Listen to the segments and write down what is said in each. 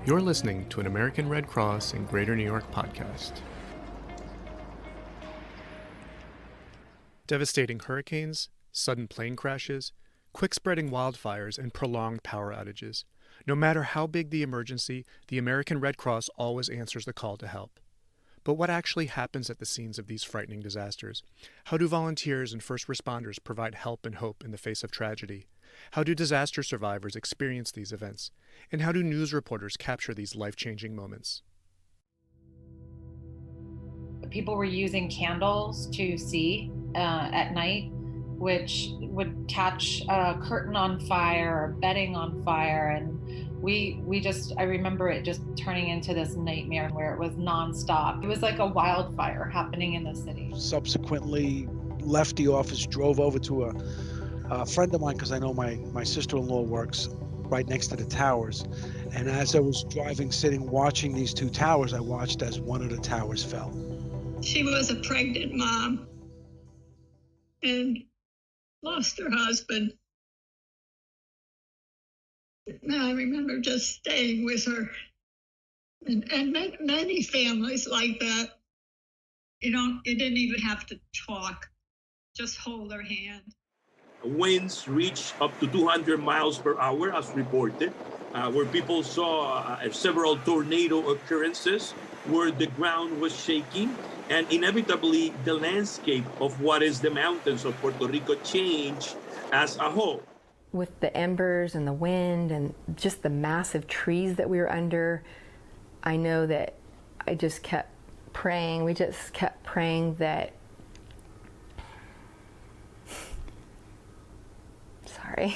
You're listening to an American Red Cross in Greater New York podcast. Devastating hurricanes, sudden plane crashes, quick-spreading wildfires, and prolonged power outages. No matter how big the emergency, the American Red Cross always answers the call to help. But what actually happens at the scenes of these frightening disasters? How do volunteers and first responders provide help and hope in the face of tragedy? How do disaster survivors experience these events? And how do news reporters capture these life-changing moments? People were using candles to see at night, which would catch a curtain on fire or bedding on fire. And I remember it just turning into this nightmare where it was nonstop. It was like a wildfire happening in the city. Subsequently left the office, drove over to a friend of mine, because I know my sister-in-law works right next to the towers. And as I was driving, sitting, watching these two towers, I watched as one of the towers fell. She was a pregnant mom and lost her husband. And I remember just staying with her. And many families like that, you didn't even have to talk, just hold her hand. Winds reached up to 200 miles per hour as reported, where people saw several tornado occurrences where the ground was shaking, and inevitably the landscape of what is the mountains of Puerto Rico changed as a whole. With the embers and the wind and just the massive trees that we were under, I know that I just kept praying. We just kept praying that,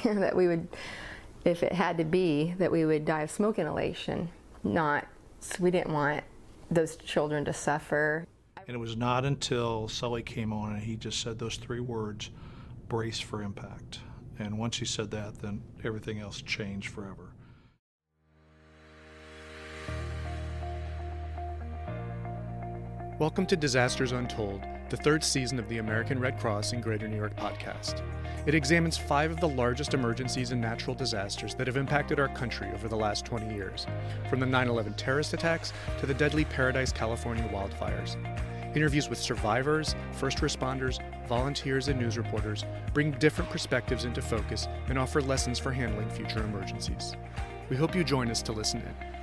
that we would, if it had to be, that we would die of smoke inhalation. We didn't want those children to suffer. And it was not until Sully came on and he just said those three words, brace for impact. And once he said that, then everything else changed forever. Welcome to Disasters Untold, the third season of the American Red Cross in Greater New York podcast. It examines 5 of the largest emergencies and natural disasters that have impacted our country over the last 20 years, from the 9/11 terrorist attacks to the deadly Paradise, California wildfires. Interviews with survivors, first responders, volunteers, and news reporters bring different perspectives into focus and offer lessons for handling future emergencies. We hope you join us to listen in.